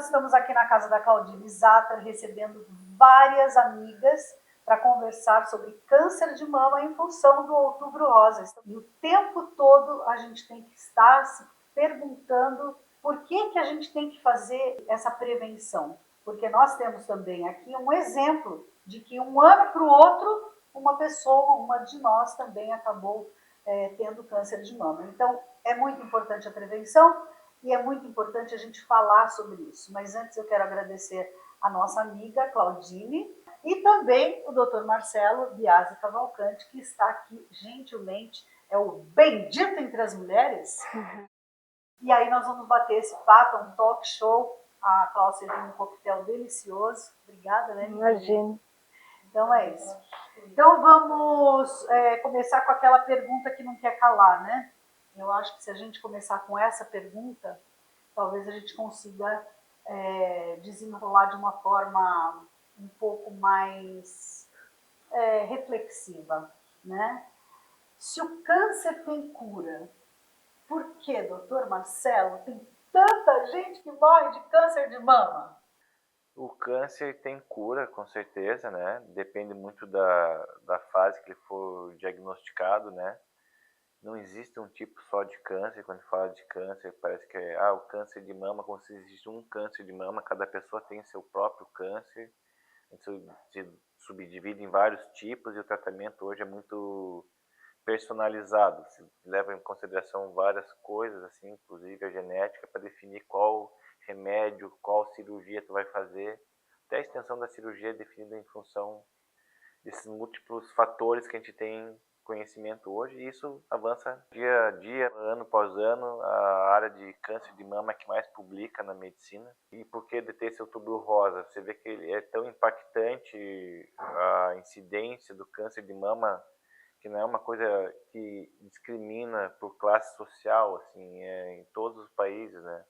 estamos aqui na casa da Claudine Zatter, recebendo várias amigas para conversar sobre câncer de mama em função do Outubro Rosa. E o tempo todo a gente tem que estar se perguntando por que a gente tem que fazer essa prevenção. Porque nós temos também aqui um exemplo de que um ano para o outro, uma pessoa, uma de nós também acabou tendo câncer de mama. Então, é muito importante a prevenção e é muito importante a gente falar sobre isso. Mas antes eu quero agradecer a nossa amiga Claudine e também o Dr. Marcelo Biasi Cavalcante, que está aqui gentilmente, é o bendito entre as mulheres. E aí nós vamos bater esse papo, um talk show. A Cláudia serviu um coquetel delicioso. Obrigada, né? Imagina. Então é isso. Então vamos começar com aquela pergunta que não quer calar, né? Eu acho que se a gente começar com essa pergunta, talvez a gente consiga desenrolar de uma forma um pouco mais reflexiva, né? Se o câncer tem cura, por que, doutor Marcelo, tem tanta gente que morre de câncer de mama? O câncer tem cura, com certeza, né? Depende muito da fase que ele for diagnosticado, né? Não existe um tipo só de câncer. Quando fala de câncer, parece que o câncer de mama, como se existe um câncer de mama, cada pessoa tem seu próprio câncer. A gente se subdivide em vários tipos e o tratamento hoje é muito personalizado. Se leva em consideração várias coisas, assim, inclusive a genética, para definir qual remédio, qual cirurgia tu vai fazer. Até a extensão da cirurgia é definida em função desses múltiplos fatores que a gente tem conhecimento hoje, e isso avança dia a dia, ano após ano. A área de câncer de mama é que mais publica na medicina. E por que de ter esse Outubro Rosa? Você vê que ele é tão impactante, a incidência do câncer de mama, que não é uma coisa que discrimina por classe social, assim, em todos os países, né?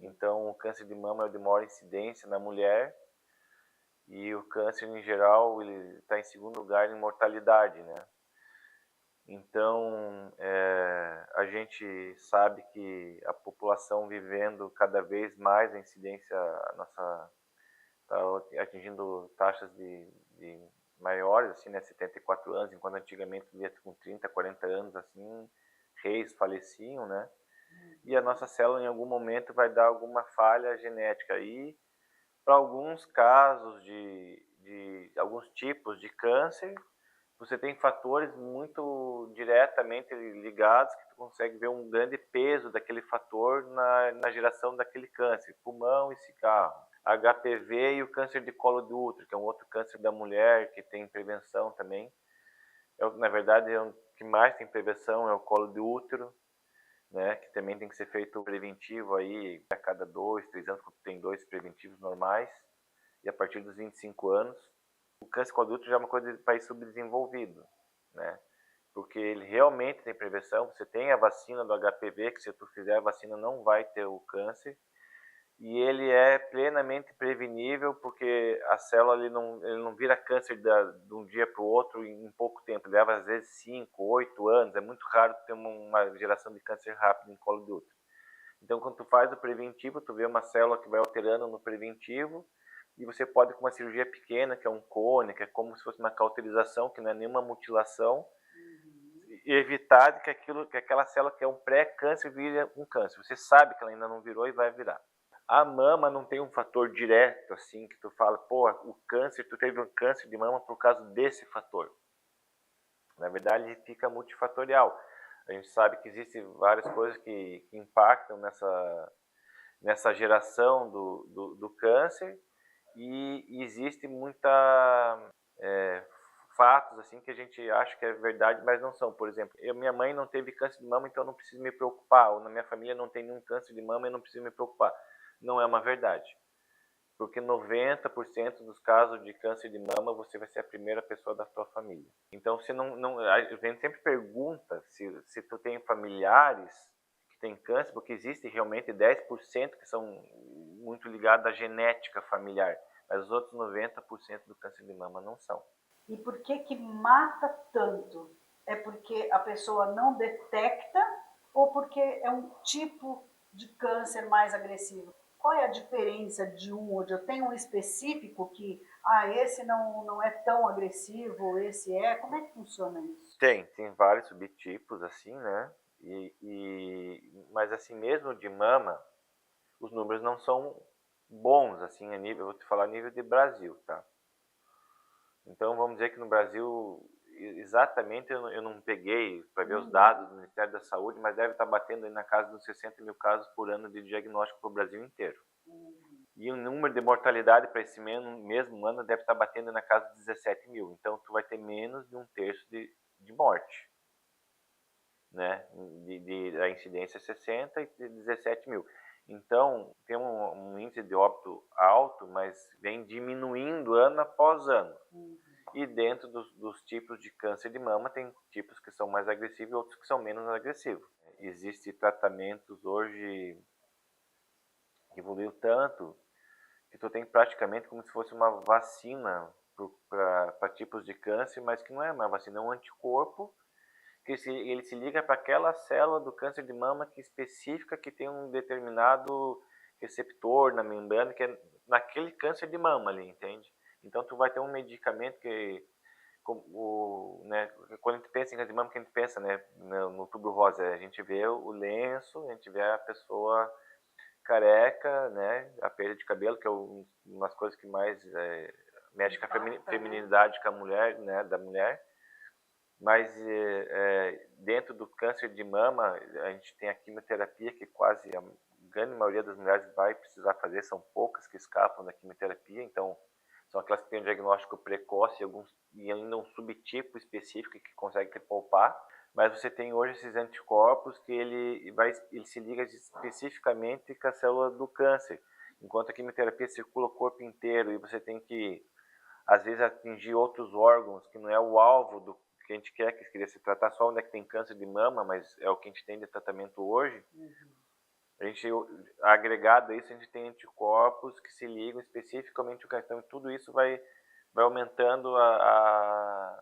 Então, o câncer de mama é o de maior incidência na mulher, e o câncer, em geral, ele está em segundo lugar em mortalidade, né? Então, a gente sabe que a população vivendo cada vez mais, a incidência nossa está atingindo taxas de maiores, assim, né, 74 anos, enquanto antigamente via com 30, 40 anos, assim, reis faleciam, né? E a nossa célula, em algum momento, vai dar alguma falha genética. E, para alguns casos de alguns tipos de câncer, você tem fatores muito diretamente ligados, que tu consegue ver um grande peso daquele fator na geração daquele câncer. Pulmão e cigarro, HPV e o câncer de colo de útero, que é um outro câncer da mulher que tem prevenção também. Na verdade, o que mais tem prevenção é o colo de útero, né, que também tem que ser feito preventivo aí a cada 2, 3 anos, quando tem 2 preventivos normais, e a partir dos 25 anos. O câncer com adulto já é uma coisa de país subdesenvolvido, né? Porque ele realmente tem prevenção. Você tem a vacina do HPV, que se tu fizer a vacina não vai ter o câncer, e ele é plenamente prevenível, porque a célula ele não vira câncer de um dia para o outro em pouco tempo. Leva às vezes 5, 8 anos. É muito raro ter uma geração de câncer rápido em colo de útero. Então, quando tu faz o preventivo, tu vê uma célula que vai alterando no preventivo, e você pode, com uma cirurgia pequena, que é um cone, que é como se fosse uma cauterização, que não é nenhuma mutilação, e evitar que aquela célula que é um pré-câncer vire um câncer. Você sabe que ela ainda não virou e vai virar. A mama não tem um fator direto, assim, que tu fala, pô, o câncer, tu teve um câncer de mama por causa desse fator. Na verdade, ele fica multifatorial. A gente sabe que existem várias coisas que impactam nessa geração do câncer, e existe muita fatos assim que a gente acha que é verdade, mas não são. Por exemplo, minha mãe não teve câncer de mama, então eu não preciso me preocupar. Ou na minha família não tem nenhum câncer de mama e eu não preciso me preocupar. Não é uma verdade. Porque 90% dos casos de câncer de mama você vai ser a primeira pessoa da tua família. Então, a gente sempre pergunta se tu tem familiares que têm câncer, porque existe realmente 10% que são muito ligados à genética familiar, mas os outros 90% do câncer de mama não são. E por que mata tanto? É porque a pessoa não detecta ou porque é um tipo de câncer mais agressivo? Qual é a diferença de um ou de outro? Tem um específico que, esse não é tão agressivo, esse é? Como é que funciona isso? Tem vários subtipos, assim, né? Mas assim, mesmo de mama, os números não são bons, assim, eu vou te falar a nível de Brasil, tá? Então, vamos dizer que no Brasil, exatamente, eu não peguei para ver os dados do Ministério da Saúde, mas deve estar batendo aí na casa dos 60 mil casos por ano de diagnóstico para o Brasil inteiro. E o número de mortalidade para esse mesmo ano deve estar batendo na casa de 17 mil. Então, tu vai ter menos de um terço de morte, né? A incidência é 60 e 17 mil. Então, tem um índice de óbito alto, mas vem diminuindo ano após ano. E dentro dos tipos de câncer de mama, tem tipos que são mais agressivos e outros que são menos agressivos. Existem tratamentos hoje que evoluiu tanto que tu tem praticamente como se fosse uma vacina para tipos de câncer, mas que não é uma vacina, é um anticorpo que ele se liga para aquela célula do câncer de mama que específica, que tem um determinado receptor na membrana, que é naquele câncer de mama ali, entende? Então tu vai ter um medicamento que, né, quando a gente pensa em câncer de mama, que a gente pensa, né, no outubro rosa, a gente vê o lenço, a gente vê a pessoa careca, né, a perda de cabelo, que é uma das coisas que mais mexe com a feminilidade com a mulher, né, da mulher. Mas dentro do câncer de mama, a gente tem a quimioterapia, que quase a grande maioria das mulheres vai precisar fazer, são poucas que escapam da quimioterapia, então são aquelas que têm um diagnóstico precoce e ainda um subtipo específico que consegue te poupar. Mas você tem hoje esses anticorpos que ele se liga especificamente com a célula do câncer, enquanto a quimioterapia circula o corpo inteiro e você tem que, às vezes, atingir outros órgãos que não é o alvo do que a gente quer, que queria se tratar só onde é que tem câncer de mama, mas é o que a gente tem de tratamento hoje. A gente, agregado a isso, a gente tem anticorpos que se ligam especificamente ao câncer. Então, tudo isso vai aumentando a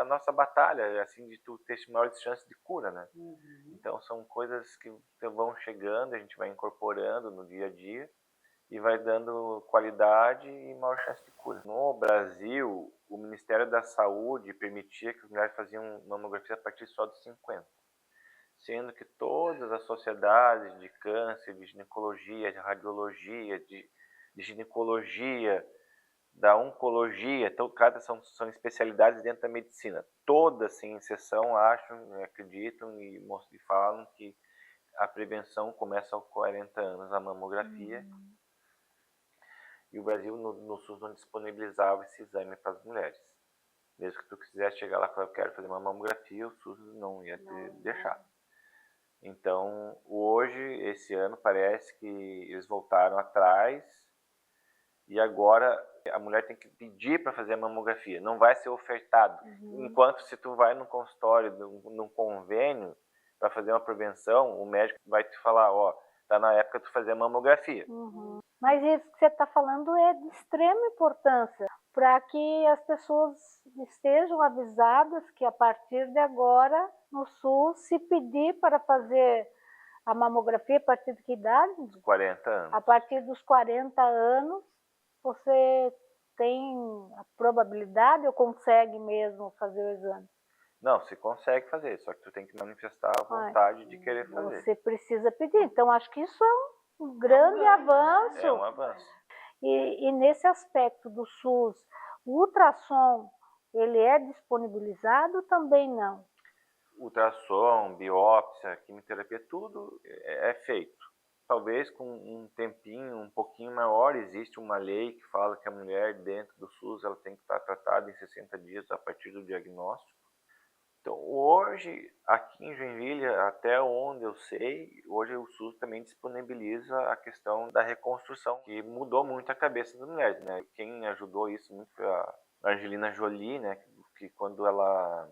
nossa batalha, assim, de tu ter maiores chances de cura, né? Então, são coisas que vão chegando, a gente vai incorporando no dia a dia e vai dando qualidade e maior chance de cura. No Brasil, o Ministério da Saúde permitia que as mulheres faziam mamografia a partir só dos 50, sendo que todas as sociedades de câncer, de ginecologia, de radiologia, de ginecologia, da oncologia, então cada são especialidades dentro da medicina. Todas, sem exceção, acham, acreditam e falam que a prevenção começa aos 40 anos, a mamografia. E o Brasil, no SUS, não disponibilizava esse exame para as mulheres. Mesmo que tu quisesse chegar lá e falar, eu quero fazer uma mamografia, o SUS não ia te deixar. Então, hoje, esse ano, parece que eles voltaram atrás e agora a mulher tem que pedir para fazer a mamografia, não vai ser ofertado. Enquanto se tu vai num consultório, num convênio, para fazer uma prevenção, o médico vai te falar, tá na época de tu fazer a mamografia. Mas isso que você está falando é de extrema importância para que as pessoas estejam avisadas que a partir de agora, no SUS, se pedir para fazer a mamografia a partir de que idade? 40 anos. A partir dos 40 anos, você tem a probabilidade ou consegue mesmo fazer o exame? Não, você consegue fazer, só que tu tem que manifestar a vontade de querer fazer. Você precisa pedir. Então, acho que isso é um grande avanço. É um avanço. E nesse aspecto do SUS, o ultrassom, ele é disponibilizado? Também não? Ultrassom, biópsia, quimioterapia, tudo é feito. Talvez com um tempinho um pouquinho maior, existe uma lei que fala que a mulher dentro do SUS ela tem que estar tratada em 60 dias a partir do diagnóstico. Então, hoje, aqui em Joinville, até onde eu sei, hoje o SUS também disponibiliza a questão da reconstrução, que mudou muito a cabeça das mulheres, né? Quem ajudou isso muito foi a Angelina Jolie, né? Que quando ela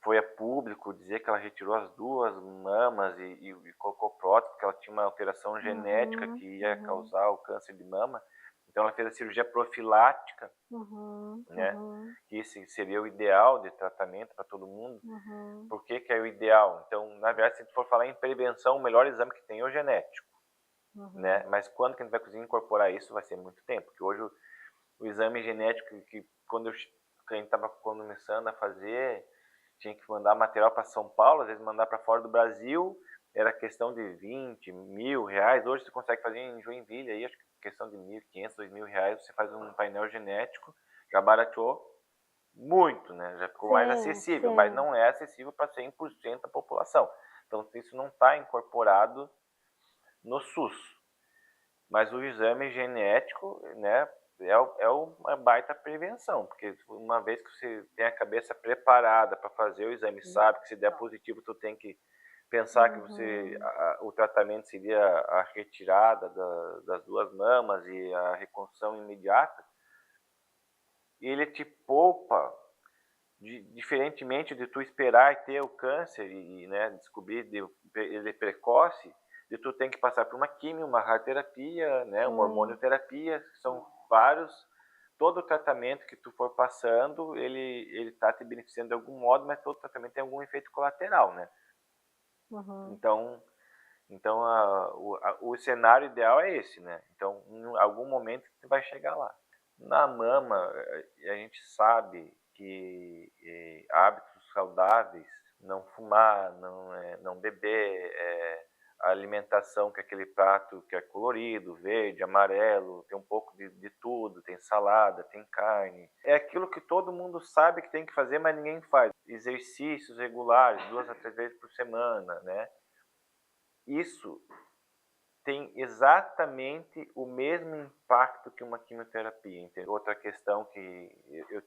foi a público dizer que ela retirou as duas mamas e colocou prótese, porque ela tinha uma alteração genética que ia causar o câncer de mama. Então ela fez a cirurgia profilática, né? Que esse seria o ideal de tratamento para todo mundo. Por que é o ideal? Então, na verdade, se tu for falar em prevenção, o melhor exame que tem é o genético. né? Mas quando que a gente vai conseguir incorporar isso vai ser muito tempo, porque hoje o exame genético que quando que a gente estava começando a fazer, tinha que mandar material para São Paulo, às vezes mandar para fora do Brasil, era questão de 20 mil reais. Hoje você consegue fazer em Joinville, aí acho que questão de 1.500, 2.000 reais, você faz um painel genético, já barateou muito, né? Já ficou mais acessível, mas não é acessível para 100% da população. Então isso não está incorporado no SUS. Mas o exame genético, né, é uma baita prevenção, porque uma vez que você tem a cabeça preparada para fazer o exame, sabe que se der positivo, tu tem que pensar que o tratamento seria a retirada das duas mamas e a reconstrução imediata, e ele te poupa, diferentemente de tu esperar ter o câncer e né, descobrir ele precoce, de tu tem que passar por uma quimio, uma radioterapia, né, uma hormonioterapia, que são vários. Todo o tratamento que tu for passando, ele tá te beneficiando de algum modo, mas todo tratamento tem algum efeito colateral, né? Então o cenário ideal é esse, né? Então, em algum momento você vai chegar lá. Na mama, a gente sabe que hábitos saudáveis, não fumar, não beber, a alimentação, que é aquele prato que é colorido, verde, amarelo, tem um pouco de tudo, tem salada, tem carne. É aquilo que todo mundo sabe que tem que fazer, mas ninguém faz. Exercícios regulares, 2 a 3 vezes por semana, né? Isso tem exatamente o mesmo impacto que uma quimioterapia. Entendeu? Outra questão que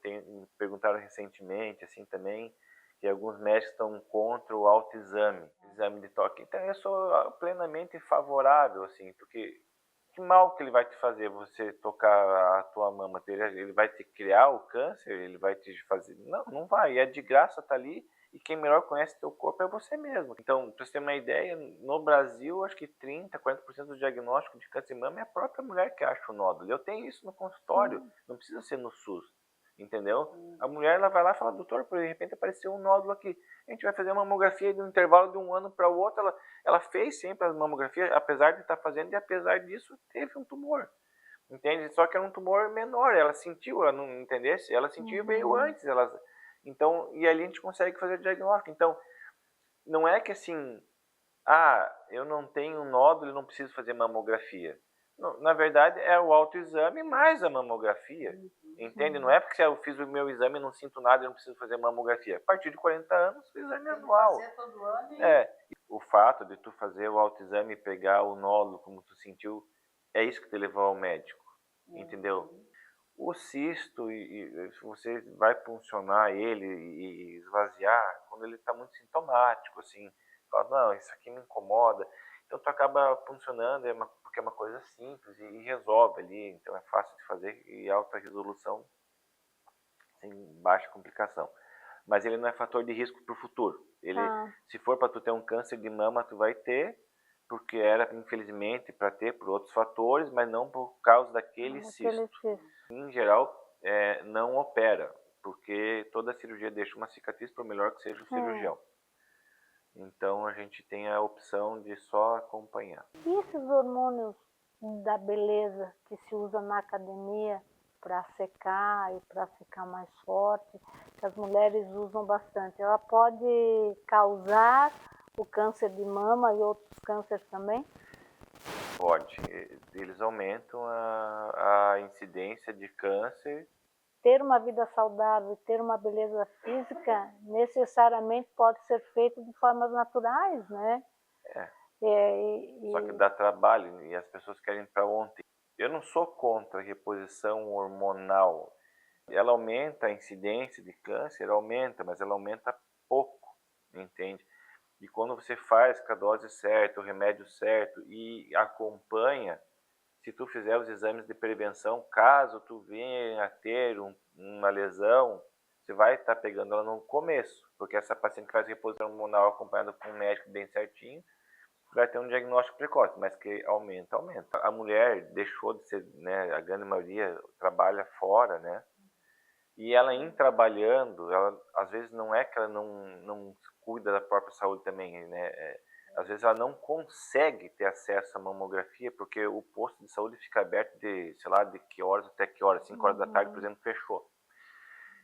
me perguntaram recentemente, assim também, que alguns médicos estão contra o autoexame, exame de toque. Então eu sou plenamente favorável, assim, porque que mal que ele vai te fazer você tocar a tua mama? Ele vai te criar o câncer? Ele vai te fazer? Não, não vai. É de graça, tá ali. E quem melhor conhece teu corpo é você mesmo. Então, para você ter uma ideia, no Brasil, acho que 30, 40% do diagnóstico de câncer de mama é a própria mulher que acha o nódulo. Eu tenho isso no consultório, não precisa ser no SUS. Entendeu? A mulher ela vai lá e fala, doutor, de repente apareceu um nódulo aqui. A gente vai fazer uma mamografia de um intervalo de um ano para o outro. Ela fez sempre a mamografia, apesar de estar fazendo, e apesar disso teve um tumor. Entende? Só que era um tumor menor. Ela sentiu, ela não entendesse? Ela sentiu e veio antes. Então, e ali a gente consegue fazer o diagnóstico. Então, não é que assim, eu não tenho nódulo e não preciso fazer mamografia. Não, na verdade, é o autoexame mais a mamografia. Entende? Não é porque se eu fiz o meu exame e não sinto nada e não preciso fazer mamografia. A partir de 40 anos, o exame é anual. Fazer todo ano O fato de tu fazer o autoexame e pegar o nódulo como tu sentiu, é isso que te levou ao médico. Entendeu? O cisto, você vai puncionar ele e esvaziar quando ele está muito sintomático, assim. Fala, não, isso aqui me incomoda. Então tu acaba puncionando, porque é uma coisa simples e resolve ali. Então é fácil de fazer e alta resolução, sem baixa complicação. Mas ele não é fator de risco para o futuro. Se for para tu ter um câncer de mama, tu vai ter, porque era, infelizmente, para ter por outros fatores, mas não por causa daquele cisto. Em geral, não opera, porque toda cirurgia deixa uma cicatriz, por melhor que seja o cirurgião. Então, a gente tem a opção de só acompanhar. E esses hormônios da beleza que se usa na academia para secar e para ficar mais forte, que as mulheres usam bastante, ela pode causar o câncer de mama e outros cânceres também? Pode. Eles aumentam a incidência de câncer. Ter uma vida saudável, ter uma beleza física, necessariamente pode ser feito de formas naturais, né? Só que dá trabalho e as pessoas querem para ontem. Eu não sou contra a reposição hormonal. Ela aumenta a incidência de câncer, mas ela aumenta pouco, entende? E quando você faz com a dose certa, o remédio certo e acompanha, se tu fizer os exames de prevenção, caso tu venha a ter uma lesão, você vai estar pegando ela no começo, porque essa paciente que faz reposição hormonal acompanhada com um médico bem certinho, vai ter um diagnóstico precoce, mas que aumenta. A mulher deixou de ser, né, a grande maioria trabalha fora, né? E ela em trabalhando, ela às vezes não é que ela não cuida da própria saúde também, né? às vezes ela não consegue ter acesso à mamografia porque o posto de saúde fica aberto de, sei lá, de que horas até que horas, 5 horas da tarde, por exemplo, fechou.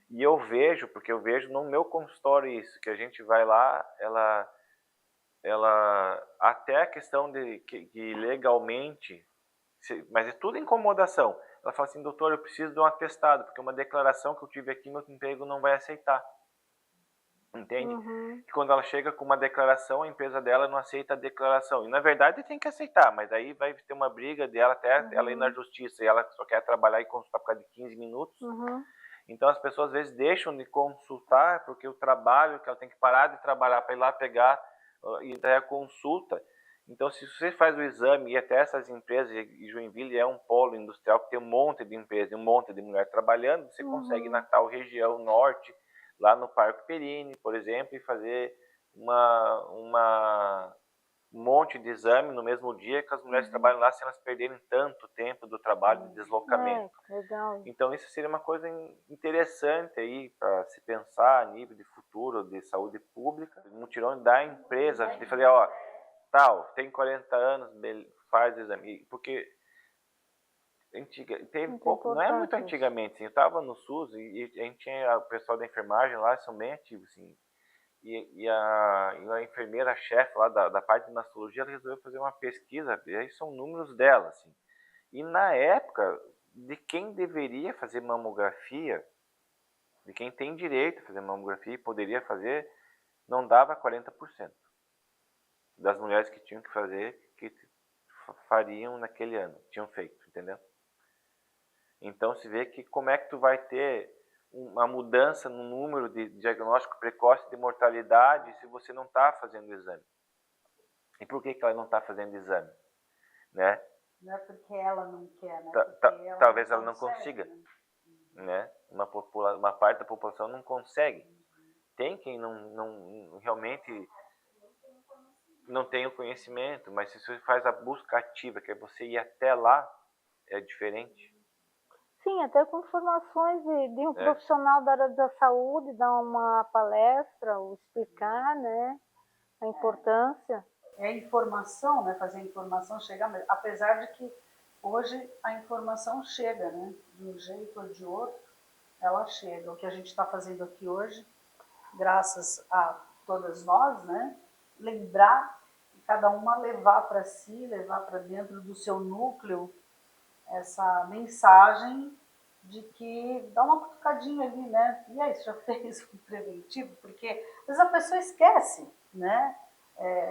E eu vejo, porque eu vejo no meu consultório isso, que a gente vai lá, ela até a questão de que legalmente, mas é tudo incomodação. Ela fala assim, doutor, eu preciso de um atestado, porque uma declaração que eu tive aqui, meu emprego não vai aceitar. Entende? E quando ela chega com uma declaração, a empresa dela não aceita a declaração. E na verdade tem que aceitar, mas aí vai ter uma briga dela até ela ir na justiça e ela só quer trabalhar e consultar por causa de 15 minutos. Então as pessoas às vezes deixam de consultar porque o trabalho, que ela tem que parar de trabalhar para ir lá pegar e dar a consulta. Então se você faz o exame e até essas empresas, e Joinville é um polo industrial que tem um monte de empresas e um monte de mulher trabalhando, você consegue na tal região norte, lá no Parque Perini, por exemplo, e fazer um monte de exame no mesmo dia que as mulheres trabalham lá, sem elas perderem tanto tempo do trabalho de deslocamento. Legal. Então isso seria uma coisa interessante aí para se pensar a nível de futuro de saúde pública, mutirão da empresa, de fazer, ó, tal, tem 40 anos, faz o exame, porque teve pouco, não é muito antigamente, assim, eu estava no SUS e a gente tinha o pessoal da enfermagem lá, são bem ativos, assim, e a enfermeira-chefe lá da parte de mastologia, ela resolveu fazer uma pesquisa, e aí são números dela, assim, e na época, de quem deveria fazer mamografia, de quem tem direito a fazer mamografia e poderia fazer, não dava 40% das mulheres que tinham que fazer, que fariam naquele ano, tinham feito, entendeu? Então se vê que como é que tu vai ter uma mudança no número de diagnóstico precoce de mortalidade se você não está fazendo o exame. E por que ela não está fazendo o exame? Né? Não é porque ela não quer, né? Talvez ela não consiga. Né? Uma parte da população não consegue. Tem quem não realmente não tem o conhecimento, mas se você faz a busca ativa, que é você ir até lá, é diferente. Sim, até com informações de um profissional da área da saúde, dar uma palestra, ou explicar, né, a importância. É informação, né, fazer a informação chegar, mas apesar de que hoje a informação chega, né, de um jeito ou de outro, ela chega. O que a gente está fazendo aqui hoje, graças a todas nós, né, lembrar, cada uma levar para si, levar para dentro do seu núcleo essa mensagem de que dá uma cutucadinha ali, né? E aí, você já fez o preventivo? Porque às vezes a pessoa esquece, né?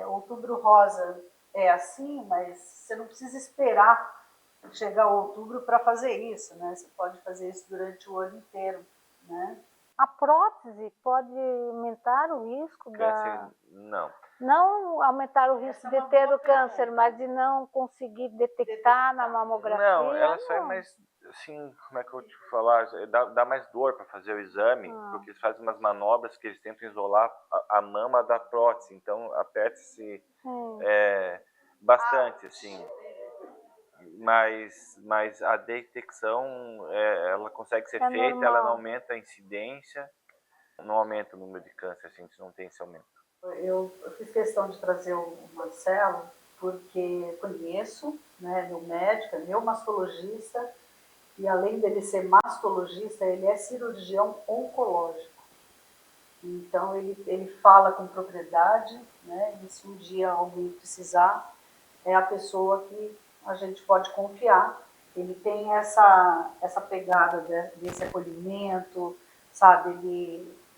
Outubro Rosa é assim, mas você não precisa esperar chegar outubro para fazer isso, né? Você pode fazer isso durante o ano inteiro, né? A prótese pode aumentar o risco Câncer, não. Não aumentar o risco de ter o câncer, mas de não conseguir detectar na mamografia? Não, ela só é mais, assim, como é que eu vou te falar, dá mais dor para fazer o exame, porque eles fazem umas manobras que eles tentam isolar a mama da prótese, então aperta-se bastante, assim. Mas a detecção, ela consegue ser feita, normal. Ela não aumenta a incidência, não aumenta o número de câncer, assim, se não tem esse aumento. Eu fiz questão de trazer o Marcelo, porque conheço, né, meu médico, meu mastologista, e além dele ser mastologista, ele é cirurgião oncológico. Então ele fala com propriedade, né, e se um dia alguém precisar, é a pessoa que a gente pode confiar. Ele tem essa pegada desse acolhimento, sabe?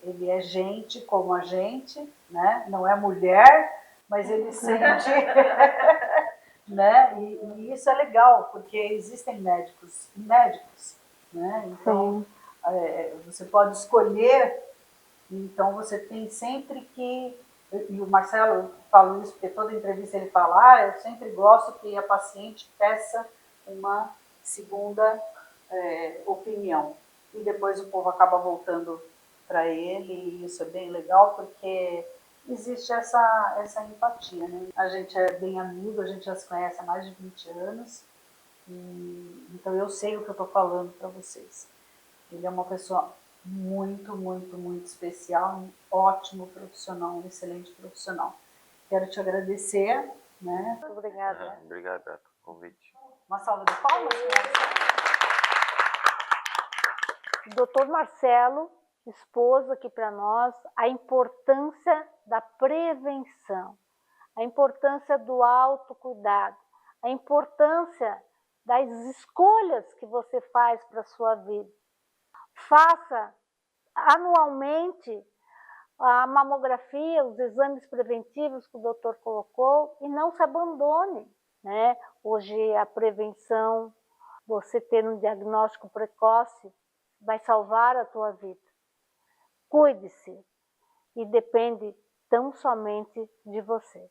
Ele é gente como a gente, né? Não é mulher, mas ele sente, né? E isso é legal, porque existem médicos e médicos, né? Então, você pode escolher, então você tem sempre que, e o Marcelo fala isso porque toda entrevista ele fala, eu sempre gosto que a paciente peça uma segunda opinião, e depois o povo acaba voltando para ele, e isso é bem legal, porque existe essa empatia, né? A gente é bem amigo, a gente já se conhece há mais de 20 anos, então eu sei o que eu estou falando para vocês. Ele é uma pessoa muito, muito, muito especial, um ótimo profissional, um excelente profissional. Quero te agradecer, né? Muito obrigada. Obrigado pelo convite. Uma salva de palmas, Doutor Marcelo expôs aqui para nós a importância da prevenção, a importância do autocuidado, a importância das escolhas que você faz para a sua vida. Faça anualmente a mamografia, os exames preventivos que o doutor colocou e não se abandone, né? Hoje a prevenção, você ter um diagnóstico precoce, vai salvar a tua vida. Cuide-se e depende tão somente de você.